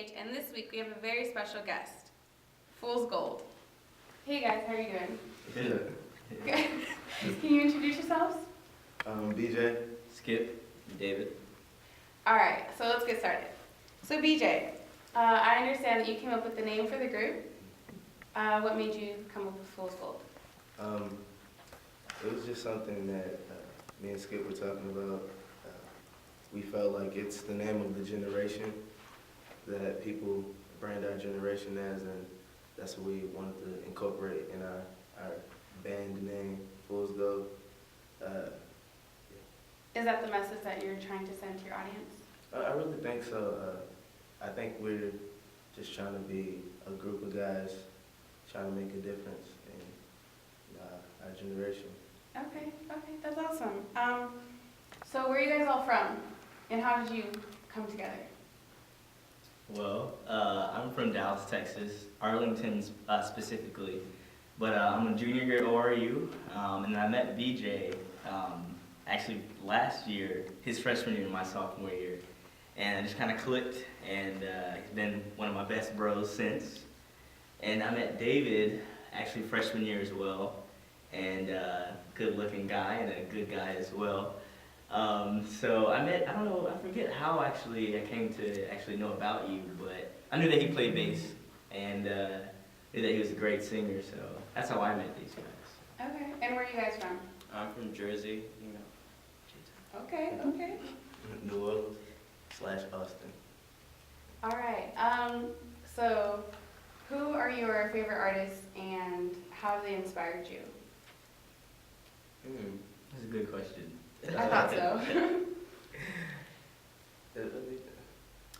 Paige, and this week we have a very special guest, Fool's Gold. Hey guys, how are you doing? Good. Good. Can you introduce yourselves? BJ. Skip, David. Alright, so let's get started. So BJ, I understand that you came up with the name for the group. What made you come up with Fool's Gold? It was just something that me and Skip were talking about. We felt like it's the name of the generation that people brand our generation as, and that's what we wanted to incorporate in our band name, Fool's Gold. Is that the message that you're trying to send to your audience? I really think so. I think we're just trying to be a group of guys trying to make a difference in our generation. Okay, that's awesome. So where are you guys all from, and how did you come together? Well, I'm from Dallas, Texas, Arlington specifically, but I'm a junior here at ORU, and I met BJ actually last year, his freshman year, my sophomore year, and I just kind of clicked, and he's been one of my best bros since. And I met David actually freshman year as well, and good-looking guy and a good guy as well. So I forget how actually I came to actually know about you, but I knew that he played bass and knew that he was a great singer, so that's how I met these guys. Okay, and where are you guys from? I'm from Jersey, you know. Okay. New Orleans / Austin. All right, so who are your favorite artists and how have they inspired you? That's a good question. I thought so.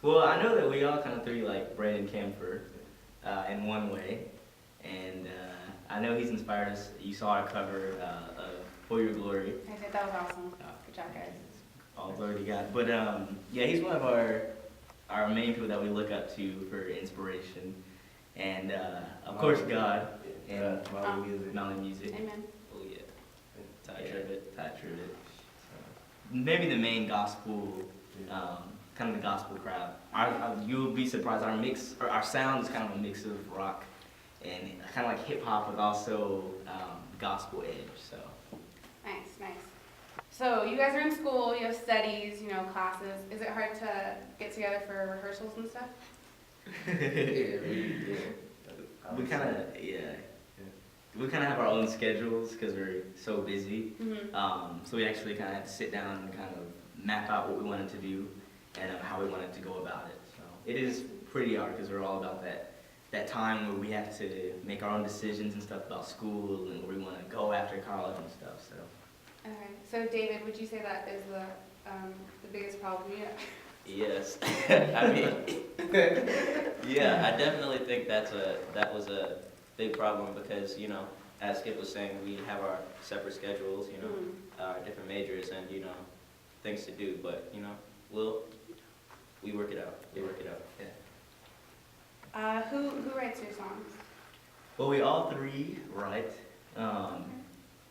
Well, I know that we all kind of threw like Brandon Camphor in one way, and I know he's inspired us. You saw our cover of For Your Glory. I did, that was awesome. Good job, guys. All glory to God. But yeah, he's one of our main people that we look up to for inspiration, and of course God and Mountain Music. Amen. Oh yeah, Ty Tribbett. So, maybe the main gospel, kind of the gospel crowd. You'll be surprised. Our sound is kind of a mix of rock and kind of like hip hop, with also gospel edge. So. Nice. So you guys are in school, you have studies, classes. Is it hard to get together for rehearsals and stuff? We kind of have our own schedules because we're so busy. Mm-hmm. So we actually kind of had to sit down and kind of map out what we wanted to do and how we wanted to go about it. So it is pretty hard because we're all about that time where we have to make our own decisions and stuff about school and where we want to go after college and stuff. So. Okay. So David, would you say that is the biggest problem you have? Yes. I mean, yeah, I definitely think that was a big problem because, as Skip was saying, we have our separate schedules, our different majors and, things to do, but, we work it out. Yeah. Who writes your songs? Well, we all three write.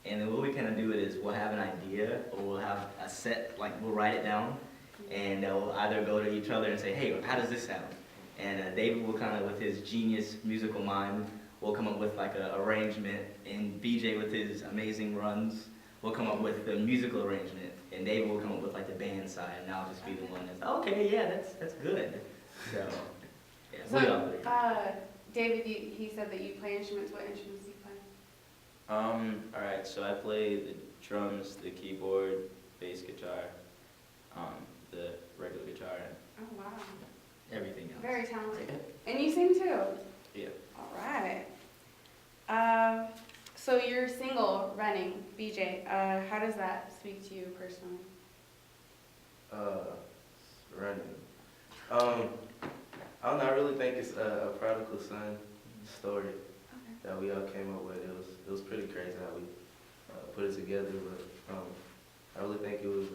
And then what we kind of do is we'll have an idea, or we'll have a set, like we'll write it down, and we'll either go to each other and say, hey, how does this sound? And David will kind of, with his genius musical mind, will come up with like an arrangement, and BJ with his amazing runs will come up with the musical arrangement, and David will come up with like the band side, and I'll just be the one that's, okay, yeah, that's good. So, yeah, we all three. David, he said that you play instruments. What instruments do you play? Alright, so I play the drums, the keyboard, bass guitar, the regular guitar, and Oh, wow. Everything else. Very talented. And you sing too? yeah. All right. So you're single, running, BJ. How does that speak to you personally? Running. I don't know. I really think it's a prodigal son story that we all came up with. It was pretty crazy how we put it together, but I really think it was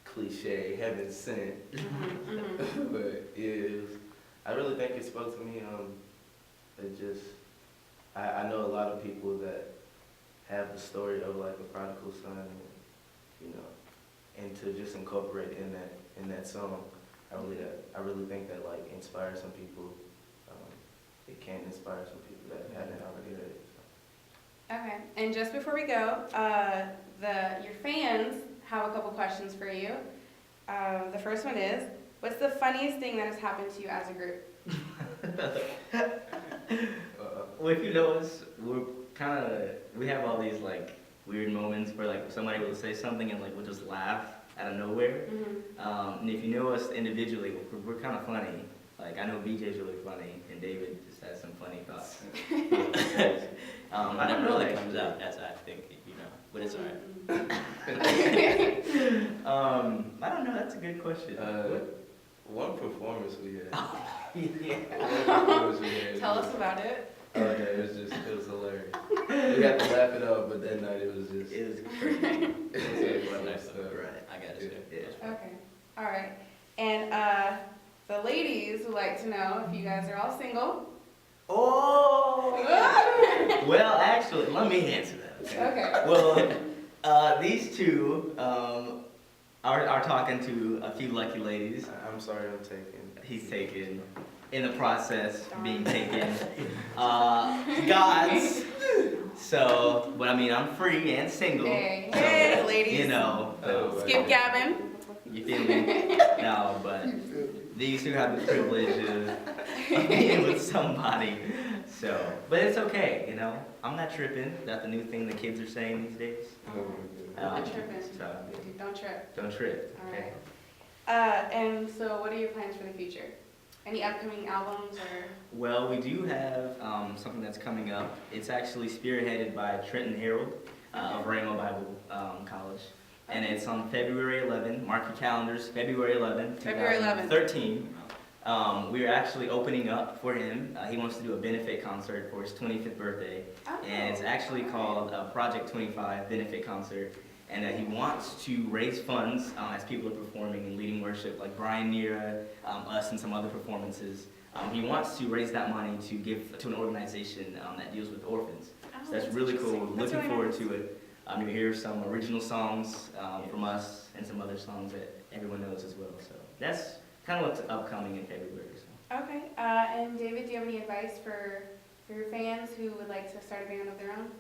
cliche, heaven sent. But yeah, I really think it spoke to me. I know a lot of people that have the story of like a prodigal son, and to just incorporate in that song, I really think that like inspire some people. It can inspire some people that haven't already heard it. Okay, and just before we go, your fans have a couple questions for you. The first one is, what's the funniest thing that has happened to you as a group? Well, if you know us, we have all these like weird moments where like somebody will say something and like we'll just laugh out of nowhere. And if you know us individually, we're kind of funny. Like I know BJ's really funny, and David just has some funny thoughts. I don't know that comes out as I think, but it's alright. I don't know. That's a good question. One performance we had. Yeah. One performance we had. Tell us about it. Oh yeah, it was hilarious. We had to laugh it off, but that night it was just. It was crazy. It was nice stuff. Right. I got it. Yeah. Okay, all right. And the ladies would like to know if you guys are all single. Oh. Well, actually, let me answer that. Okay. Well, these two are talking to a few lucky ladies. I'm sorry, I'm taken. He's taken. In the process, being taken. Gods. So, but I mean, I'm free and single. Hey, so, hey, ladies. You know. Skip Gavin. You feel me? No, but these two have the privilege of being with somebody. So, but it's okay, you know. I'm not tripping. That's the new thing the kids are saying these days. I'm not tripping. So, Dude, don't trip. don't trip. All Okay. right. And so what are your plans for the future? Any upcoming albums or? Well, we do have something that's coming up. It's actually spearheaded by Trenton Harold of Rhema Bible College. And it's on February 11. Mark your calendars, February 11, February 11th. 2013. We're actually opening up for him. He wants to do a benefit concert for his 25th birthday. Oh, And it's actually okay. called Project 25 Benefit Concert. And he wants to raise funds as people are performing and leading worship, like Brian Nira, us, and some other performances. He wants to raise that money to give to an organization that deals with orphans. Oh, So that's really cool. interesting. That's Looking really forward nice. to it. You hear some original songs from us and some other songs that everyone knows as well. So that's kind of what's upcoming in February. So. Okay. And David, do you have any advice for your fans who would like to start a band of their own?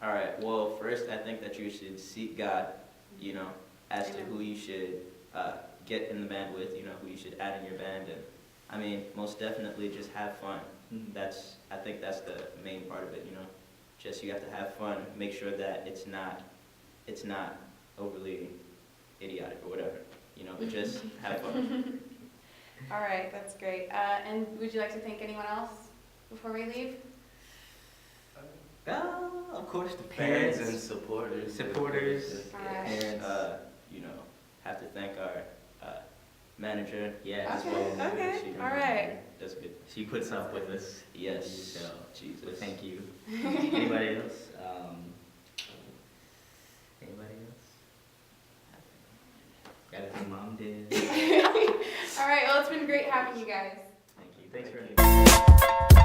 All right. Well, first, I think that you should seek God, as to who you should get in the band with, who you should add in your band. And I mean, most definitely just have fun. Mhm. I think that's the main part of it, Just you have to have fun. Make sure that it's not overly idiotic or whatever, but just have fun. All right, that's great. And would you like to thank anyone else before we leave? Of course, the Parents parents and supporters. supporters, All right. parents. Have to thank our manager, as Okay, well. okay, She- all right. That's good. She puts up with us. Yes. So, Jesus. thank you. Anybody else? Anybody else? Gotta thank Mom did. All right, well, it's been great having you guys. Thank you. Thanks for having me.